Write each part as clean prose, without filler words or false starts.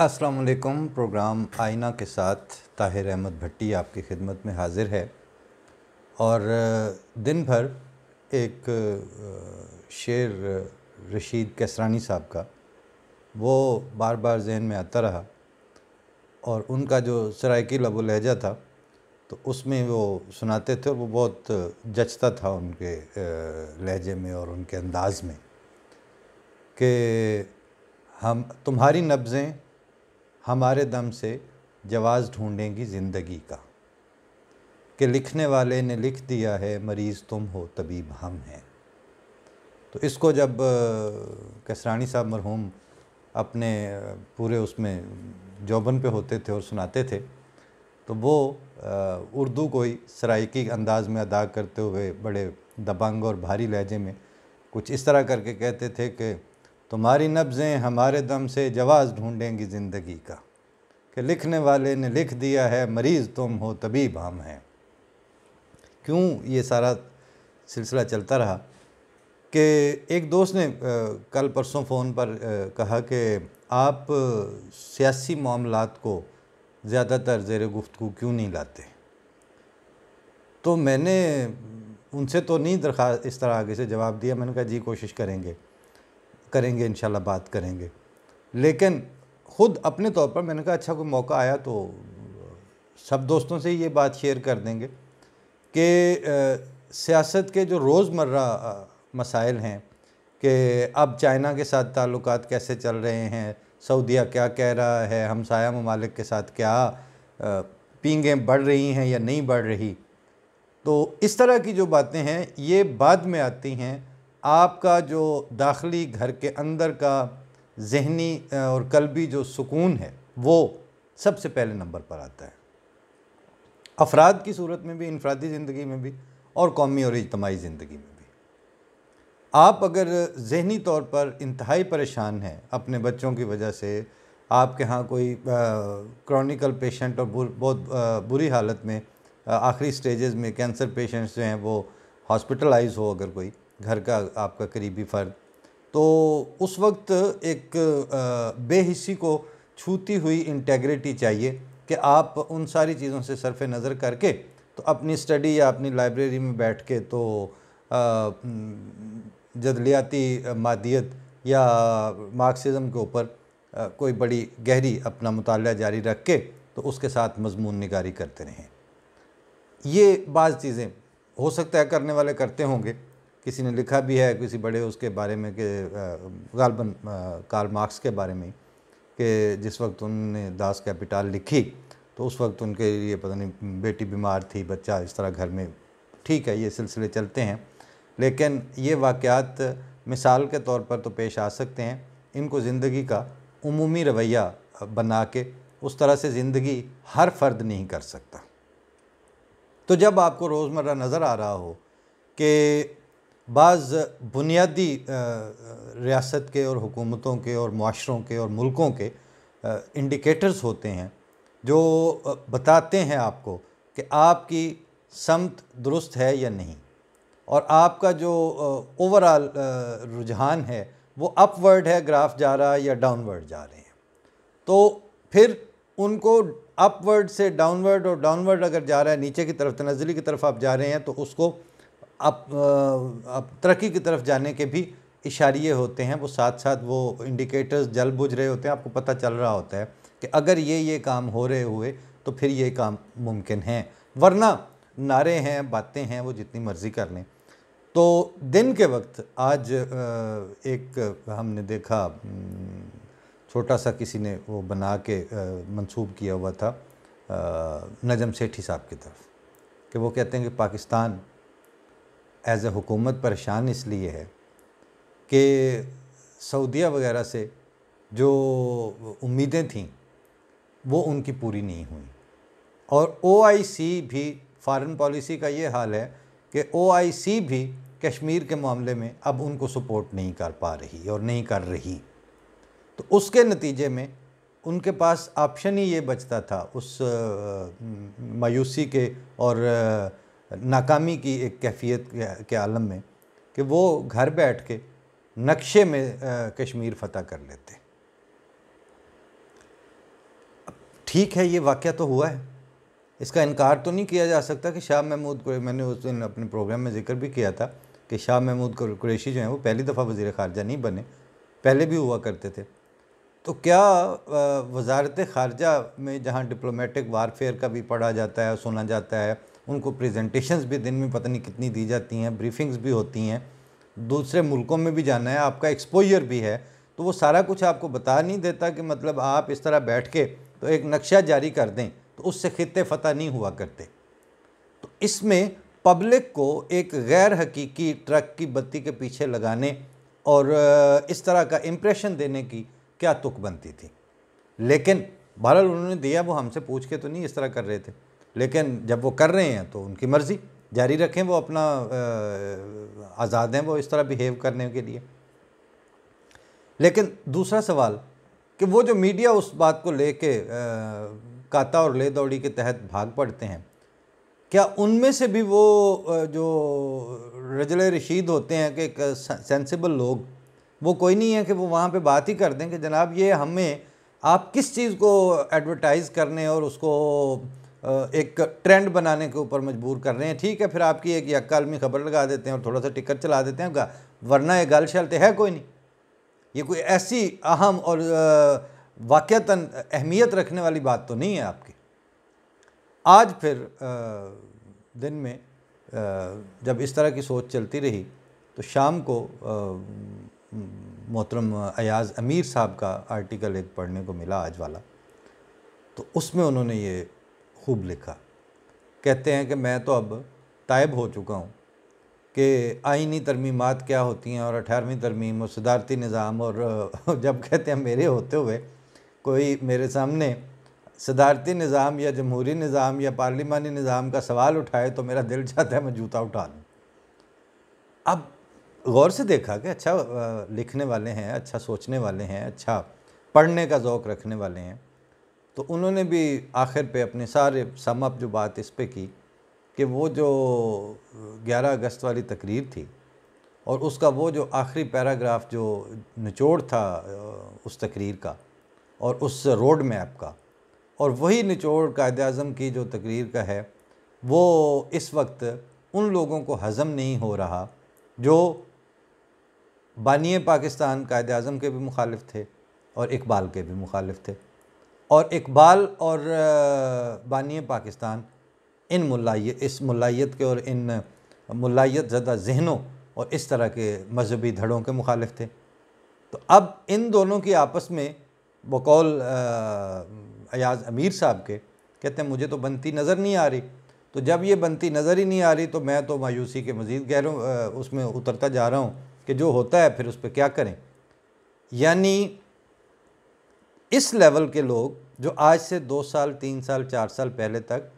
السلام علیکم۔ پروگرام آئینہ کے ساتھ طاہر احمد بھٹی آپ کی خدمت میں حاضر ہے، اور دن بھر ایک شعر رشید کیسرانی صاحب کا وہ بار بار ذہن میں آتا رہا، اور ان کا جو سرائیکی لب و لہجہ تھا تو اس میں وہ سناتے تھے، اور وہ بہت جچتا تھا ان کے لہجے میں اور ان کے انداز میں کہ ہم تمہاری نبضیں ہمارے دم سے جواز ڈھونڈیں گی زندگی کا، کہ لکھنے والے نے لکھ دیا ہے مریض تم ہو طبیب ہم ہیں۔ تو اس کو جب کیسرانی صاحب مرحوم اپنے پورے اس میں جوبن پہ ہوتے تھے اور سناتے تھے تو وہ اردو کو ہی سرائیکی انداز میں ادا کرتے ہوئے بڑے دبنگ اور بھاری لہجے میں کچھ اس طرح کر کے کہتے تھے کہ تمہاری نبضیں ہمارے دم سے جواز ڈھونڈیں گی زندگی کا، کہ لکھنے والے نے لکھ دیا ہے مریض تم ہو طبیب ہم ہیں۔ کیوں یہ سارا سلسلہ چلتا رہا کہ ایک دوست نے کل پرسوں فون پر کہا کہ آپ سیاسی معاملات کو زیادہ تر زیر گفتگو کیوں نہیں لاتے؟ تو میں نے ان سے تو نہیں درخواست اس طرح آگے سے جواب دیا، میں نے کہا جی کوشش کریں گے انشاءاللہ بات کریں گے، لیکن خود اپنے طور پر میں نے کہا اچھا کوئی موقع آیا تو سب دوستوں سے یہ بات شیئر کر دیں گے کہ سیاست کے جو روزمرہ مسائل ہیں کہ اب چائنا کے ساتھ تعلقات کیسے چل رہے ہیں، سعودیہ کیا کہہ رہا ہے، ہمسایہ ممالک کے ساتھ کیا پینگیں بڑھ رہی ہیں یا نہیں بڑھ رہی، تو اس طرح کی جو باتیں ہیں یہ بعد میں آتی ہیں۔ آپ کا جو داخلی گھر کے اندر کا ذہنی اور قلبی جو سکون ہے وہ سب سے پہلے نمبر پر آتا ہے، افراد کی صورت میں بھی، انفرادی زندگی میں بھی اور قومی اور اجتماعی زندگی میں بھی۔ آپ اگر ذہنی طور پر انتہائی پریشان ہیں اپنے بچوں کی وجہ سے، آپ کے ہاں کوئی کرونیکل پیشنٹ اور بہت بری حالت میں آخری سٹیجز میں کینسر پیشنٹس جو ہیں وہ ہاسپٹلائز ہو، اگر کوئی گھر کا آپ کا قریبی فرد، تو اس وقت ایک بے حسی کو چھوتی ہوئی انٹیگریٹی چاہیے کہ آپ ان ساری چیزوں سے صرف نظر کر کے تو اپنی سٹڈی یا اپنی لائبریری میں بیٹھ کے تو جدلیاتی مادیت یا مارکسزم کے اوپر کوئی بڑی گہری اپنا مطالعہ جاری رکھ کے تو اس کے ساتھ مضمون نگاری کرتے رہیں۔ یہ بعض چیزیں ہو سکتا ہے کرنے والے کرتے ہوں گے، کسی نے لکھا بھی ہے کسی بڑے اس کے بارے میں کہ غالباً کارل مارکس کے بارے میں کہ جس وقت انہوں نے داس کیپیٹال لکھی تو اس وقت ان کے لیے پتہ نہیں بیٹی بیمار تھی، بچہ اس طرح گھر میں، ٹھیک ہے یہ سلسلے چلتے ہیں، لیکن یہ واقعات مثال کے طور پر تو پیش آ سکتے ہیں، ان کو زندگی کا عمومی رویہ بنا کے اس طرح سے زندگی ہر فرد نہیں کر سکتا۔ تو جب آپ کو روزمرہ نظر آ رہا ہو کہ بعض بنیادی ریاست کے اور حکومتوں کے اور معاشروں کے اور ملکوں کے انڈیکیٹرز ہوتے ہیں جو بتاتے ہیں آپ کو کہ آپ کی سمت درست ہے یا نہیں، اور آپ کا جو اوورآل رجحان ہے وہ اپ ورڈ ہے، گراف جا رہا ہے یا ڈاؤن ورڈ جا رہے ہیں، تو پھر ان کو اپ ورڈ سے ڈاؤن ورڈ، اور ڈاؤن ورڈ اگر جا رہا ہے نیچے کی طرف، تنزلی کی طرف آپ جا رہے ہیں، تو اس کو اب ترقی کی طرف جانے کے بھی اشاریے ہوتے ہیں، وہ ساتھ ساتھ وہ انڈیکیٹرز جل بجھ رہے ہوتے ہیں، آپ کو پتہ چل رہا ہوتا ہے کہ اگر یہ کام ہو رہے ہوئے تو پھر یہ کام ممکن ہیں، ورنہ نعرے ہیں، باتیں ہیں، وہ جتنی مرضی کر لیں۔ تو دن کے وقت آج ایک ہم نے دیکھا چھوٹا سا کسی نے وہ بنا کے منسوب کیا ہوا تھا نجم سیٹھی صاحب کی طرف کہ وہ کہتے ہیں کہ پاکستان ایز اے حکومت پریشان اس لیے ہے کہ سعودیہ وغیرہ سے جو امیدیں تھیں وہ ان کی پوری نہیں ہوئیں، اور او آئی سی بھی، فارن پالیسی کا یہ حال ہے کہ او آئی سی بھی کشمیر کے معاملے میں اب ان کو سپورٹ نہیں کر پا رہی اور نہیں کر رہی، تو اس کے نتیجے میں ان کے پاس آپشن ہی یہ بچتا تھا اس مایوسی کے اور ناکامی کی ایک کیفیت کے عالم میں کہ وہ گھر بیٹھ کے نقشے میں کشمیر فتح کر لیتے۔ ٹھیک ہے، یہ واقعہ تو ہوا ہے، اس کا انکار تو نہیں کیا جا سکتا کہ شاہ محمود کو، میں نے اس دن اپنے پروگرام میں ذکر بھی کیا تھا کہ شاہ محمود قریشی جو ہیں وہ پہلی دفعہ وزیر خارجہ نہیں بنے، پہلے بھی ہوا کرتے تھے. تو کیا وزارت خارجہ میں جہاں ڈپلومیٹک وارفیئر کا بھی پڑھا جاتا ہے، سنا جاتا ہے، ان کو پریزنٹیشنز بھی دن میں پتہ نہیں کتنی دی جاتی ہیں، بریفنگز بھی ہوتی ہیں، دوسرے ملکوں میں بھی جانا ہے، آپ کا ایکسپوجر بھی ہے، تو وہ سارا کچھ آپ کو بتا نہیں دیتا کہ مطلب آپ اس طرح بیٹھ کے تو ایک نقشہ جاری کر دیں تو اس سے خطے فتح نہیں ہوا کرتے. تو اس میں پبلک کو ایک غیر حقیقی ٹرک کی بتی کے پیچھے لگانے اور اس طرح کا امپریشن دینے کی کیا تک بنتی تھی. لیکن بہرحال انہوں نے دیا، وہ ہم سے پوچھ کے تو نہیں اس طرح کر رہے تھے، لیکن جب وہ کر رہے ہیں تو ان کی مرضی، جاری رکھیں، وہ اپنا آزاد ہیں وہ اس طرح بیہیو کرنے کے لیے. لیکن دوسرا سوال کہ وہ جو میڈیا اس بات کو لے کے کاتا اور لے دوڑی کے تحت بھاگ پڑتے ہیں، کیا ان میں سے بھی وہ جو رجل رشید ہوتے ہیں کہ ایک سینسیبل لوگ، وہ کوئی نہیں ہے کہ وہ وہاں پہ بات ہی کر دیں کہ جناب یہ ہمیں آپ کس چیز کو ایڈورٹائز کرنے اور اس کو ایک ٹرینڈ بنانے کے اوپر مجبور کر رہے ہیں. ٹھیک ہے، پھر آپ کی ایک یک عالمی خبر لگا دیتے ہیں اور تھوڑا سا ٹکٹ چلا دیتے ہیں، ورنہ یہ گل شل تو ہے کوئی نہیں. یہ کوئی ایسی اہم اور واقعتاً اہمیت رکھنے والی بات تو نہیں ہے آپ کی. آج پھر دن میں جب اس طرح کی سوچ چلتی رہی تو شام کو محترم ایاز امیر صاحب کا آرٹیکل ایک پڑھنے کو ملا آج والا. تو اس میں انہوں نے یہ خوب لکھا، کہتے ہیں کہ میں تو اب تائب ہو چکا ہوں کہ آئینی ترمیمات کیا ہوتی ہیں اور 18ویں ترمیم اور صدارتی نظام، اور جب کہتے ہیں میرے ہوتے ہوئے کوئی میرے سامنے صدارتی نظام یا جمہوری نظام یا پارلیمانی نظام کا سوال اٹھائے تو میرا دل چاہتا ہے میں جوتا اٹھا لوں. اب غور سے دیکھا کہ اچھا لکھنے والے ہیں، اچھا سوچنے والے ہیں، اچھا پڑھنے کا ذوق رکھنے والے ہیں، تو انہوں نے بھی آخر پہ اپنے سارے سم اپ جو بات اس پہ کی کہ وہ جو 11 اگست والی تقریر تھی اور اس کا وہ جو آخری پیراگراف جو نچوڑ تھا اس تقریر کا اور اس روڈ میپ کا، اور وہی نچوڑ قائد اعظم کی جو تقریر کا ہے، وہ اس وقت ان لوگوں کو ہضم نہیں ہو رہا جو بانی پاکستان قائد اعظم کے بھی مخالف تھے اور اقبال کے بھی مخالف تھے. اور اقبال اور بانی پاکستان اس ملائیت کے اور ان ملائیت زدہ ذہنوں اور اس طرح کے مذہبی دھڑوں کے مخالف تھے. تو اب ان دونوں کی آپس میں بقول ایاز امیر صاحب کے، کہتے ہیں مجھے تو بنتی نظر نہیں آ رہی. تو جب یہ بنتی نظر ہی نہیں آ رہی تو میں تو مایوسی کے مزید گہروں اس میں اترتا جا رہا ہوں کہ جو ہوتا ہے پھر اس پہ کیا کریں. یعنی اس لیول کے لوگ جو آج سے 2 سال 3 سال 4 سال پہلے تک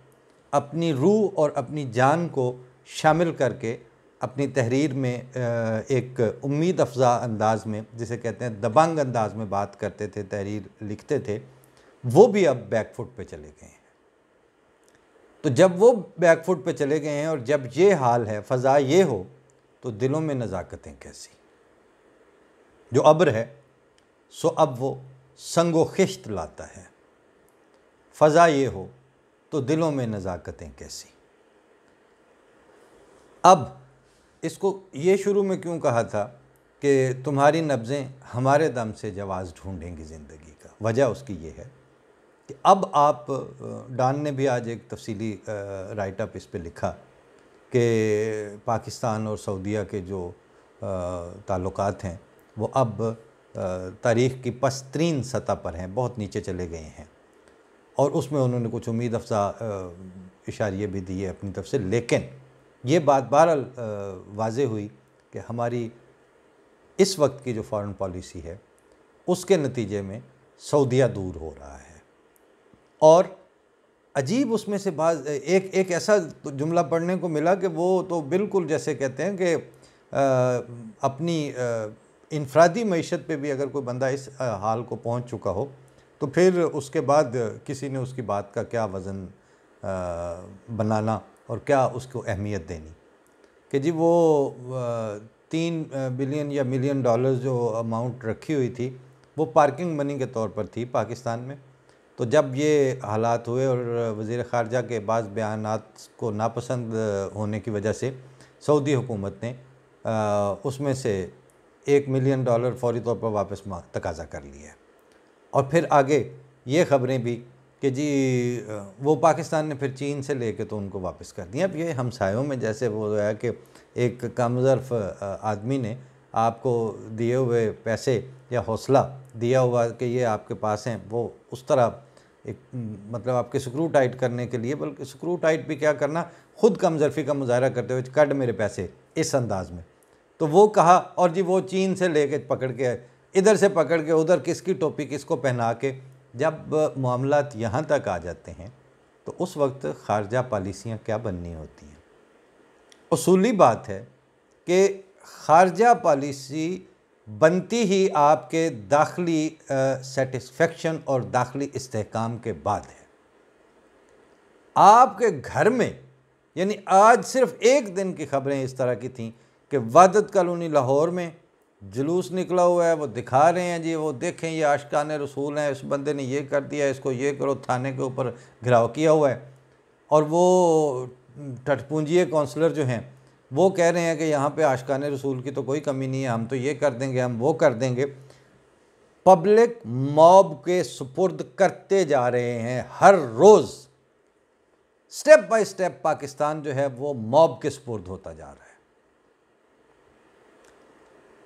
اپنی روح اور اپنی جان کو شامل کر کے اپنی تحریر میں ایک امید افزا انداز میں، جسے کہتے ہیں دبنگ انداز میں بات کرتے تھے، تحریر لکھتے تھے، وہ بھی اب بیک فٹ پہ چلے گئے ہیں. تو جب وہ بیک فٹ پہ چلے گئے ہیں اور جب یہ حال ہے، فضا یہ ہو، تو دلوں میں نزاکتیں کیسی. جو ابر ہے سو اب وہ سنگ و خشت لاتا ہے، فضا یہ ہو تو دلوں میں نزاکتیں کیسی. اب اس کو یہ شروع میں کیوں کہا تھا کہ تمہاری نبضیں ہمارے دم سے جواز ڈھونڈیں گی زندگی کا؟ وجہ اس کی یہ ہے کہ اب آپ، ڈان نے بھی آج ایک تفصیلی رائٹ اپ اس پہ لکھا کہ پاکستان اور سعودیہ کے جو تعلقات ہیں وہ اب تاریخ کی پسترین سطح پر ہیں، بہت نیچے چلے گئے ہیں. اور اس میں انہوں نے کچھ امید افزا اشاریے بھی دیے اپنی طرف سے. لیکن یہ بات بہرحال واضح ہوئی کہ ہماری اس وقت کی جو فارن پالیسی ہے اس کے نتیجے میں سعودیہ دور ہو رہا ہے. اور عجیب اس میں سے ایک ایسا جملہ پڑھنے کو ملا کہ وہ تو بالکل جیسے کہتے ہیں کہ اپنی انفرادی معیشت پہ بھی اگر کوئی بندہ اس حال کو پہنچ چکا ہو تو پھر اس کے بعد کسی نے اس کی بات کا کیا وزن بنانا اور کیا اس کو اہمیت دینی کہ جی وہ 3 بلین یا $1 ملین جو اماؤنٹ رکھی ہوئی تھی وہ پارکنگ منی کے طور پر تھی پاکستان میں. تو جب یہ حالات ہوئے اور وزیر خارجہ کے بعض بیانات کو ناپسند ہونے کی وجہ سے سعودی حکومت نے اس میں سے $1 ملین فوری طور پر واپس تقاضا کر لیا ہے۔ اور پھر آگے یہ خبریں بھی کہ جی وہ پاکستان نے پھر چین سے لے کے تو ان کو واپس کر دیا۔ اب یہ ہمسایوں میں جیسے وہ ہے کہ ایک کم ظرف آدمی نے آپ کو دیے ہوئے پیسے یا حوصلہ دیا ہوا کہ یہ آپ کے پاس ہیں، وہ اس طرح ایک مطلب آپ کے سکرو ٹائٹ کرنے کے لیے، بلکہ سکرو ٹائٹ بھی کیا کرنا، خود کم ظرفی کا مظاہرہ کرتے ہوئے کڈ میرے پیسے، اس انداز میں۔ تو وہ کہا اور جی وہ چین سے لے کے پکڑ کے ادھر سے پکڑ کے ادھر کس کی ٹوپی کس کو پہنا کے جب معاملات یہاں تک آ جاتے ہیں تو اس وقت خارجہ پالیسیاں کیا بننی ہوتی ہیں۔ اصولی بات ہے کہ خارجہ پالیسی بنتی ہی آپ کے داخلی سیٹسفیکشن اور داخلی استحکام کے بعد ہے۔ آپ کے گھر میں، یعنی آج صرف ایک دن کی خبریں اس طرح کی تھیں کہ وحدت کالونی لاہور میں جلوس نکلا ہوا ہے، وہ دکھا رہے ہیں جی وہ دیکھیں یہ عاشقان رسول ہیں، اس بندے نے یہ کر دیا، اس کو یہ کرو، تھانے کے اوپر گھراؤ کیا ہوا ہے۔ اور وہ ٹھٹ پونجیے کونسلر جو ہیں وہ کہہ رہے ہیں کہ یہاں پہ عاشقان رسول کی تو کوئی کمی نہیں ہے، ہم تو یہ کر دیں گے، ہم وہ کر دیں گے۔ پبلک موب کے سپرد کرتے جا رہے ہیں ہر روز، سٹیپ بائی سٹیپ پاکستان جو ہے وہ موب کے سپرد ہوتا جا رہا ہے۔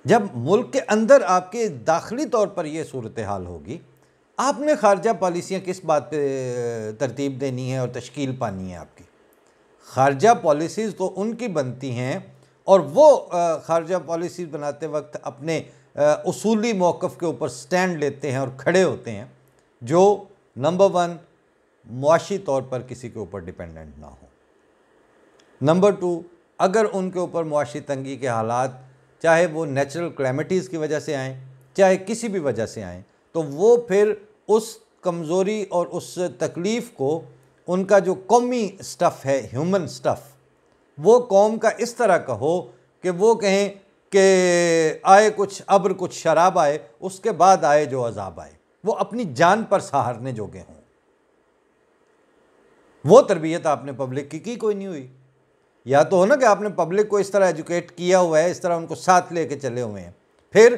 جب ملک کے اندر آپ کے داخلی طور پر یہ صورتحال ہوگی، آپ نے خارجہ پالیسیاں کس بات پہ ترتیب دینی ہے اور تشکیل پانی ہے آپ کی؟ خارجہ پالیسیز تو ان کی بنتی ہیں اور وہ خارجہ پالیسیز بناتے وقت اپنے اصولی موقف کے اوپر سٹینڈ لیتے ہیں اور کھڑے ہوتے ہیں جو نمبر 1 معاشی طور پر کسی کے اوپر ڈیپینڈنٹ نہ ہو، نمبر 2 اگر ان کے اوپر معاشی تنگی کے حالات چاہے وہ نیچرل کلیمٹیز کی وجہ سے آئیں چاہے کسی بھی وجہ سے آئیں تو وہ پھر اس کمزوری اور اس تکلیف کو، ان کا جو قومی سٹف ہے، ہیومن سٹف، وہ قوم کا اس طرح کا ہو کہ وہ کہیں کہ آئے کچھ ابر کچھ شراب آئے، اس کے بعد آئے جو عذاب آئے، وہ اپنی جان پر سہارنے جوگے ہوں۔ وہ تربیت آپ نے پبلک کی کوئی نہیں ہوئی۔ یا تو ہو نا کہ آپ نے پبلک کو اس طرح ایجوکیٹ کیا ہوا ہے، اس طرح ان کو ساتھ لے کے چلے ہوئے ہیں، پھر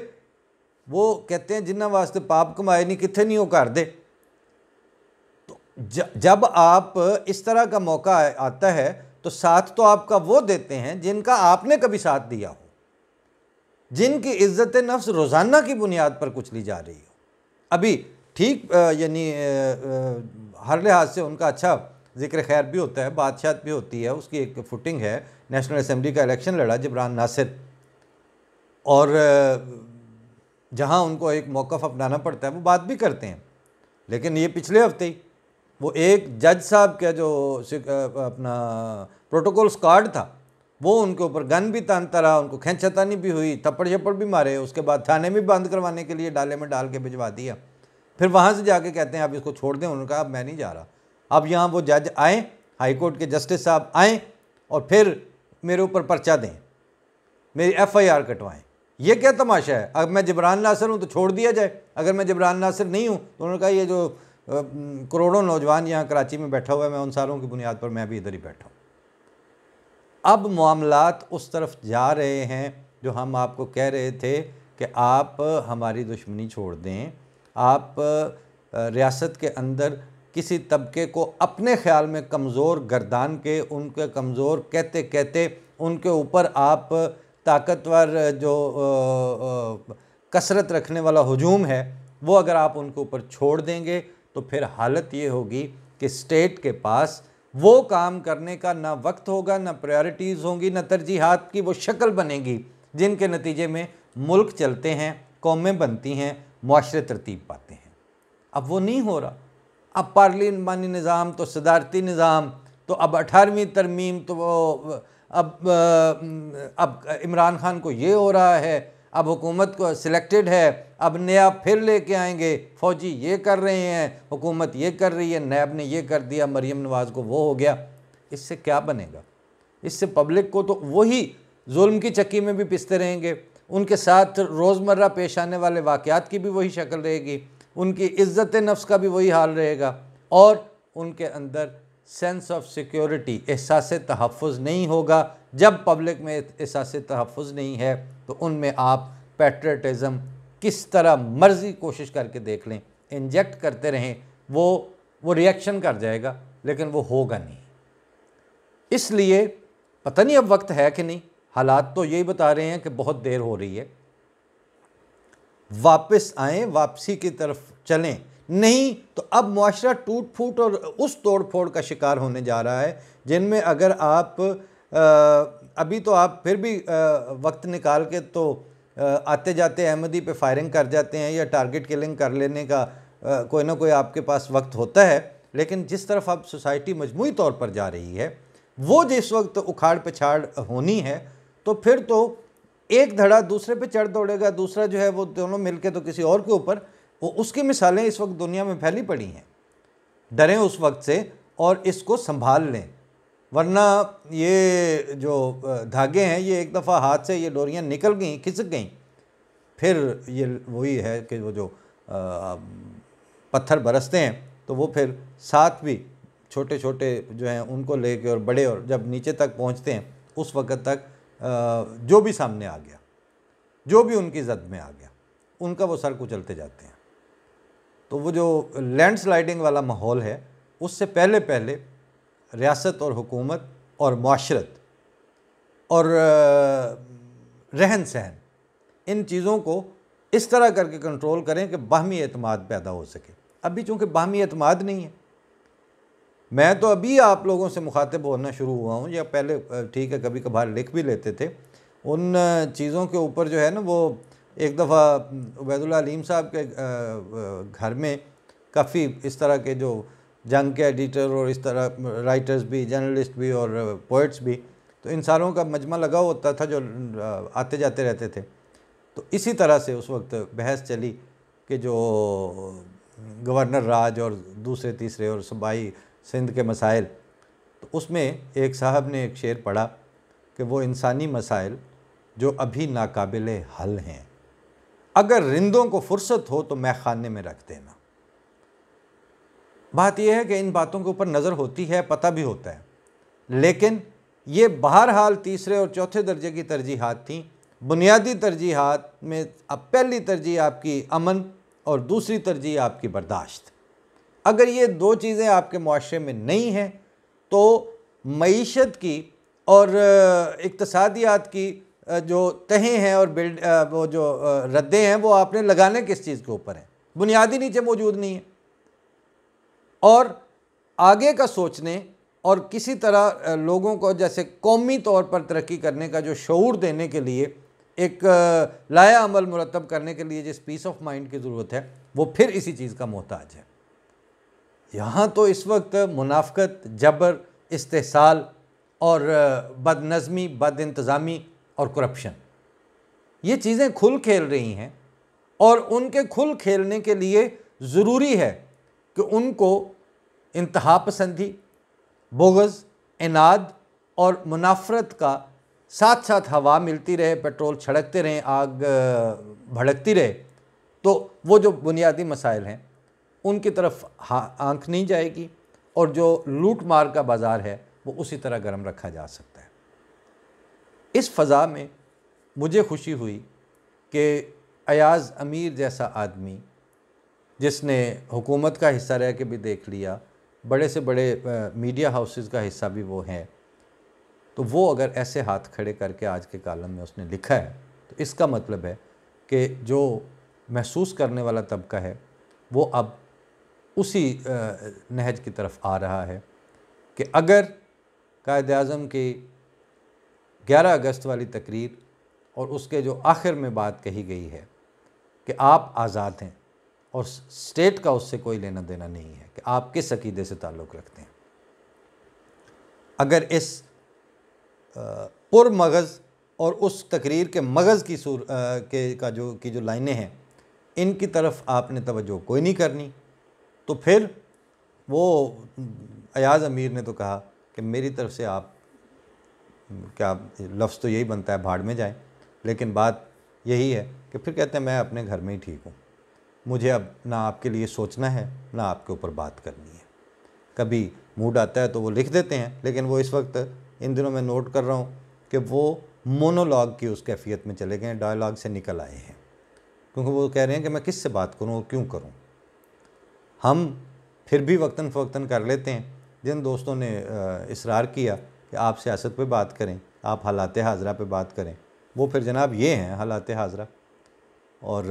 وہ کہتے ہیں جنہ واسطے پاپ کمائے نہیں کتھے نہیں ہو کر دے۔ تو جب آپ اس طرح کا موقع آتا ہے تو ساتھ تو آپ کا وہ دیتے ہیں جن کا آپ نے کبھی ساتھ دیا ہو، جن کی عزت نفس روزانہ کی بنیاد پر کچلی جا رہی ہو۔ ابھی ٹھیک یعنی ہر لحاظ سے ان کا اچھا ذکر خیر بھی ہوتا ہے، بادشاہت بھی ہوتی ہے، اس کی ایک فوٹنگ ہے۔ نیشنل اسمبلی کا الیکشن لڑا جبران ناصر، اور جہاں ان کو ایک موقف اپنانا پڑتا ہے وہ بات بھی کرتے ہیں، لیکن یہ پچھلے ہفتے ہی وہ ایک جج صاحب کا جو اپنا پروٹوکولز کارڈ تھا وہ ان کے اوپر گن بھی تانتا رہا، ان کو کھینچتانی بھی ہوئی، تھپڑ شپڑ بھی مارے، اس کے بعد تھانے میں بند کروانے کے لیے ڈالے میں ڈال کے بھجوا دیا۔ پھر وہاں سے جا کے کہتے ہیں اب اس کو چھوڑ دیں، انہوں نے کہا اب میں نہیں جا رہا۔ اب یہاں وہ جج آئیں، ہائی کورٹ کے جسٹس صاحب آئیں اور پھر میرے اوپر پرچہ دیں، میری FIR کٹوائیں۔ یہ کیا تماشا ہے؟ اگر میں جبران ناصر ہوں تو چھوڑ دیا جائے، اگر میں جبران ناصر نہیں ہوں تو انہوں نے کہا یہ جو کروڑوں نوجوان یہاں کراچی میں بیٹھا ہوا ہے میں ان ساروں کی بنیاد پر میں بھی ادھر ہی بیٹھا ہوں۔ اب معاملات اس طرف جا رہے ہیں جو ہم آپ کو کہہ رہے تھے کہ آپ ہماری دشمنی چھوڑ دیں، آپ ریاست کے اندر کسی طبقے کو اپنے خیال میں کمزور گردان کے، ان کے کمزور کہتے کہتے ان کے اوپر آپ طاقتور جو کثرت رکھنے والا ہجوم ہے وہ اگر آپ ان کے اوپر چھوڑ دیں گے تو پھر حالت یہ ہوگی کہ اسٹیٹ کے پاس وہ کام کرنے کا نہ وقت ہوگا، نہ پریارٹیز ہوں گی، نہ ترجیحات کی وہ شکل بنے گی جن کے نتیجے میں ملک چلتے ہیں، قومیں بنتی ہیں، معاشرے ترتیب پاتے ہیں۔ اب وہ نہیں ہو رہا۔ اب پارلیمانی نظام تو صدارتی نظام تو اب 18ویں ترمیم تو وہ اب عمران خان کو یہ ہو رہا ہے، اب حکومت کو سلیکٹڈ ہے، اب نیا پھر لے کے آئیں گے، فوجی یہ کر رہے ہیں، حکومت یہ کر رہی ہے، نیب نے یہ کر دیا، مریم نواز کو وہ ہو گیا۔ اس سے کیا بنے گا؟ اس سے پبلک کو تو وہی ظلم کی چکی میں بھی پستے رہیں گے، ان کے ساتھ روزمرہ پیش آنے والے واقعات کی بھی وہی شکل رہے گی۔ ان کی عزت نفس کا بھی وہی حال رہے گا، اور ان کے اندر سینس آف سیکیورٹی، احساس تحفظ نہیں ہوگا۔ جب پبلک میں احساس تحفظ نہیں ہے تو ان میں آپ پیٹریٹزم کس طرح مرضی کوشش کر کے دیکھ لیں، انجیکٹ کرتے رہیں، وہ ریئیکشن کر جائے گا لیکن وہ ہوگا نہیں۔ اس لیے پتہ نہیں اب وقت ہے کہ نہیں، حالات تو یہی بتا رہے ہیں کہ بہت دیر ہو رہی ہے، واپس آئیں، واپسی کی طرف چلیں، نہیں تو اب معاشرہ ٹوٹ پھوٹ اور اس توڑ پھوڑ کا شکار ہونے جا رہا ہے جن میں اگر آپ ابھی تو آپ پھر بھی وقت نکال کے تو آتے جاتے احمدی پہ فائرنگ کر جاتے ہیں یا ٹارگٹ کلنگ کر لینے کا کوئی نہ کوئی آپ کے پاس وقت ہوتا ہے، لیکن جس طرف اب سوسائٹی مجموعی طور پر جا رہی ہے وہ جس وقت اکھاڑ پچھاڑ ہونی ہے تو پھر تو ایک دھڑا دوسرے پہ چڑھ دوڑے گا، دوسرا جو ہے وہ دونوں مل کے تو کسی اور کے اوپر، وہ اس کی مثالیں اس وقت دنیا میں پھیلی پڑی ہیں۔ ڈریں اس وقت سے اور اس کو سنبھال لیں، ورنہ یہ جو دھاگے ہیں یہ ایک دفعہ ہاتھ سے یہ ڈوریاں نکل گئیں، کھسک گئیں، پھر یہ وہی ہے کہ وہ جو پتھر برستے ہیں تو وہ پھر ساتھ بھی چھوٹے چھوٹے جو ہیں ان کو لے کے اور بڑے، اور جب نیچے تک پہنچتے ہیں اس وقت تک جو بھی سامنے آ گیا، جو بھی ان کی زد میں آ گیا، ان کا وہ سر کچلتے جاتے ہیں۔ تو وہ جو لینڈ سلائیڈنگ والا ماحول ہے اس سے پہلے ریاست اور حکومت اور معاشرت اور رہن سہن، ان چیزوں کو اس طرح کر کے کنٹرول کریں کہ باہمی اعتماد پیدا ہو سکے۔ ابھی چونکہ باہمی اعتماد نہیں ہے، میں تو ابھی آپ لوگوں سے مخاطب ہونا شروع ہوا ہوں، یا پہلے ٹھیک ہے کبھی کبھار لکھ بھی لیتے تھے، ان چیزوں کے اوپر جو ہے نا، وہ ایک دفعہ عبید اللہ علیم صاحب کے گھر میں کافی اس طرح کے جو جنگ کے ایڈیٹر اور اس طرح رائٹرز بھی، جرنلسٹ بھی اور پوئٹس بھی، تو ان ساروں کا مجمع لگا ہوتا تھا جو آتے جاتے رہتے تھے۔ تو اسی طرح سے اس وقت بحث چلی کہ جو گورنر راج اور دوسرے تیسرے اور صوبائی سندھ کے مسائل، تو اس میں ایک صاحب نے ایک شعر پڑھا کہ وہ انسانی مسائل جو ابھی ناقابل حل ہیں، اگر رندوں کو فرصت ہو تو میخ خانے میں رکھ دینا۔ بات یہ ہے کہ ان باتوں کے اوپر نظر ہوتی ہے، پتہ بھی ہوتا ہے، لیکن یہ بہرحال تیسرے اور چوتھے درجے کی ترجیحات تھیں۔ بنیادی ترجیحات میں اب پہلی ترجیح آپ کی امن اور دوسری ترجیح آپ کی برداشت۔ اگر یہ دو چیزیں آپ کے معاشرے میں نہیں ہیں تو معیشت کی اور اقتصادیات کی جو تہیں ہیں اور وہ جو ردیں ہیں وہ آپ نے لگانے کس چیز کے اوپر ہیں؟ بنیادی نیچے موجود نہیں ہے۔ اور آگے کا سوچنے اور کسی طرح لوگوں کو جیسے قومی طور پر ترقی کرنے کا جو شعور دینے کے لیے، ایک لائحہ عمل مرتب کرنے کے لیے جس پیس آف مائنڈ کی ضرورت ہے، وہ پھر اسی چیز کا محتاج ہے۔ یہاں تو اس وقت منافقت، جبر، استحصال اور بد نظمی، بد انتظامی اور کرپشن، یہ چیزیں کھل کھیل رہی ہیں، اور ان کے کھل کھیلنے کے لیے ضروری ہے کہ ان کو انتہا پسندی، بغض، عناد اور منافرت کا ساتھ ساتھ ہوا ملتی رہے، پیٹرول چھڑکتے رہیں، آگ بھڑکتی رہے، تو وہ جو بنیادی مسائل ہیں ان کی طرف آنکھ نہیں جائے گی، اور جو لوٹ مار کا بازار ہے وہ اسی طرح گرم رکھا جا سکتا ہے۔ اس فضا میں مجھے خوشی ہوئی کہ ایاز امیر جیسا آدمی، جس نے حکومت کا حصہ رہ کے بھی دیکھ لیا، بڑے سے بڑے میڈیا ہاؤسز کا حصہ بھی وہ ہیں، تو وہ اگر ایسے ہاتھ کھڑے کر کے آج کے کالم میں اس نے لکھا ہے تو اس کا مطلب ہے کہ جو محسوس کرنے والا طبقہ ہے وہ اب اسی نہج کی طرف آ رہا ہے کہ اگر قائد اعظم کی 11 اگست والی تقریر اور اس کے جو آخر میں بات کہی گئی ہے کہ آپ آزاد ہیں اور اسٹیٹ کا اس سے کوئی لینا دینا نہیں ہے کہ آپ کس عقیدے سے تعلق رکھتے ہیں، اگر اس پر مغز اور اس تقریر کے مغز کی جو لائنیں ہیں ان کی طرف آپ نے توجہ کوئی نہیں کرنی، تو پھر وہ ایاز امیر نے تو کہا کہ میری طرف سے آپ کیا لفظ تو یہی بنتا ہے، بھاڑ میں جائیں، لیکن بات یہی ہے کہ پھر کہتے ہیں میں اپنے گھر میں ہی ٹھیک ہوں۔ مجھے اب نہ آپ کے لیے سوچنا ہے نہ آپ کے اوپر بات کرنی ہے۔ کبھی موڈ آتا ہے تو وہ لکھ دیتے ہیں، لیکن وہ اس وقت ان دنوں میں نوٹ کر رہا ہوں کہ وہ مونولاگ کی اس کیفیت میں چلے گئے ہیں، ڈائلاگ سے نکل آئے ہیں، کیونکہ وہ کہہ رہے ہیں کہ میں کس سے بات کروں اور کیوں کروں۔ ہم پھر بھی وقتاً فوقتاً کر لیتے ہیں۔ جن دوستوں نے اصرار کیا کہ آپ سیاست پہ بات کریں، آپ حالات حاضرہ پہ بات کریں، وہ پھر جناب یہ ہیں حالات حاضرہ۔ اور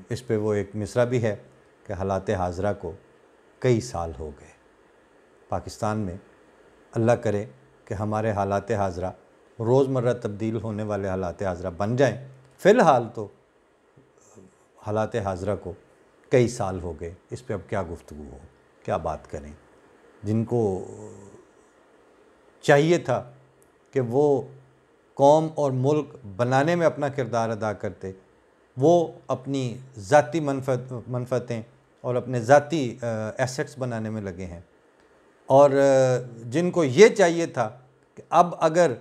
اس پہ وہ ایک مصرع بھی ہے کہ حالات حاضرہ کو کئی سال ہو گئے۔ پاکستان میں اللہ کرے کہ ہمارے حالات حاضرہ روزمرہ تبدیل ہونے والے حالات حاضرہ بن جائیں۔ فی الحال تو حالات حاضرہ کو کئی سال ہو گئے، اس پہ اب کیا گفتگو ہو، کیا بات کریں۔ جن کو چاہیے تھا کہ وہ قوم اور ملک بنانے میں اپنا کردار ادا کرتے، وہ اپنی ذاتی منفعتیں اور اپنے ذاتی ایسٹس بنانے میں لگے ہیں، اور جن کو یہ چاہیے تھا کہ اب اگر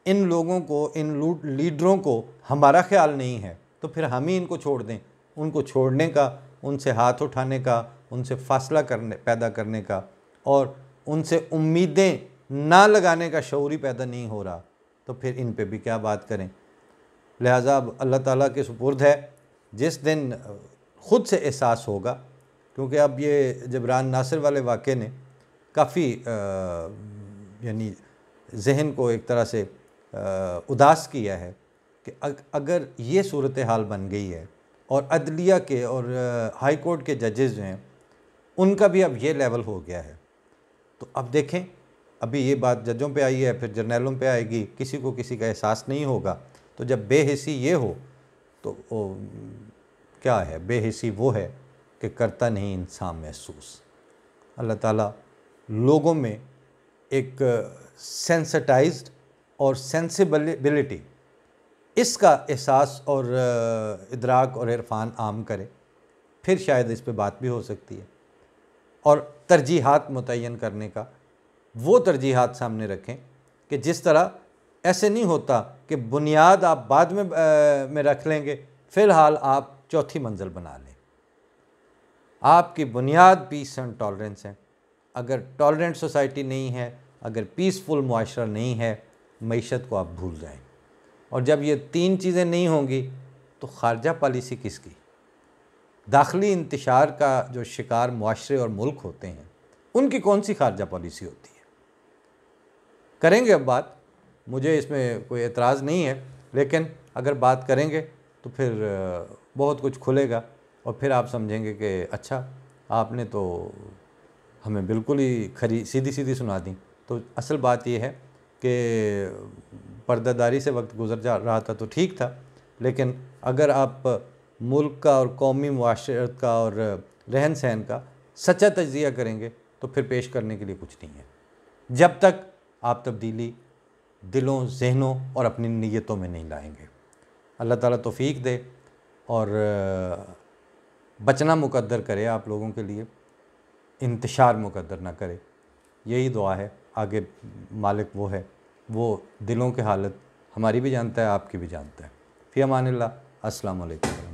ان لوگوں کو، ان لیڈروں کو ہمارا خیال نہیں ہے تو پھر ہم ہی ان کو چھوڑ دیں، ان کو چھوڑنے کا، ان سے ہاتھ اٹھانے کا، ان سے فاصلہ پیدا کرنے کا اور ان سے امیدیں نہ لگانے کا شعور ہی پیدا نہیں ہو رہا، تو پھر ان پہ بھی کیا بات کریں۔ لہٰذا اب اللہ تعالیٰ کے سپرد ہے، جس دن خود سے احساس ہوگا، کیونکہ اب یہ جبران ناصر والے واقعے نے کافی یعنی ذہن کو ایک طرح سے اداس کیا ہے کہ اگر یہ صورتحال بن گئی ہے اور عدلیہ کے اور ہائی کورٹ کے ججز جو ہیں ان کا بھی اب یہ لیول ہو گیا ہے، تو اب دیکھیں، ابھی یہ بات ججوں پہ آئی ہے، پھر جرنیلوں پہ آئے گی، کسی کو کسی کا احساس نہیں ہوگا، تو جب بے حسی یہ ہو تو کیا ہے؟ بے حسی وہ ہے کہ کرتا نہیں انسان محسوس۔ اللہ تعالیٰ لوگوں میں ایک سینسٹائزڈ اور سینسیبلٹی، اس کا احساس اور ادراک اور عرفان عام کرے، پھر شاید اس پہ بات بھی ہو سکتی ہے۔ اور ترجیحات متعین کرنے کا، وہ ترجیحات سامنے رکھیں کہ جس طرح ایسے نہیں ہوتا کہ بنیاد آپ بعد میں رکھ لیں گے، فی الحال آپ چوتھی منزل بنا لیں۔ آپ کی بنیاد پیس اینڈ ٹالرنس ہے۔ اگر ٹالرنٹ سوسائٹی نہیں ہے، اگر پیسفل معاشرہ نہیں ہے، معیشت کو آپ بھول جائیں۔ اور جب یہ تین چیزیں نہیں ہوں گی تو خارجہ پالیسی کس کی؟ داخلی انتشار کا جو شکار معاشرے اور ملک ہوتے ہیں ان کی کون سی خارجہ پالیسی ہوتی ہے؟ کریں گے اب بات، مجھے اس میں کوئی اعتراض نہیں ہے، لیکن اگر بات کریں گے تو پھر بہت کچھ کھلے گا، اور پھر آپ سمجھیں گے کہ اچھا آپ نے تو ہمیں بالکل ہی سیدھی سنا دیں۔ تو اصل بات یہ ہے کہ پردہ داری سے وقت گزر جا رہا تھا تو ٹھیک تھا، لیکن اگر آپ ملک کا اور قومی معاشرت کا اور رہن سہن کا سچا تجزیہ کریں گے تو پھر پیش کرنے کے لیے کچھ نہیں ہے، جب تک آپ تبدیلی دلوں، ذہنوں اور اپنی نیتوں میں نہیں لائیں گے۔ اللہ تعالیٰ توفیق دے اور بچنا مقدر کرے آپ لوگوں کے لیے، انتشار مقدر نہ کرے، یہی دعا ہے۔ آگے مالک وہ ہے، وہ دلوں کے حالت ہماری بھی جانتا ہے، آپ کی بھی جانتا ہے۔ فی امان اللہ، السلام علیکم۔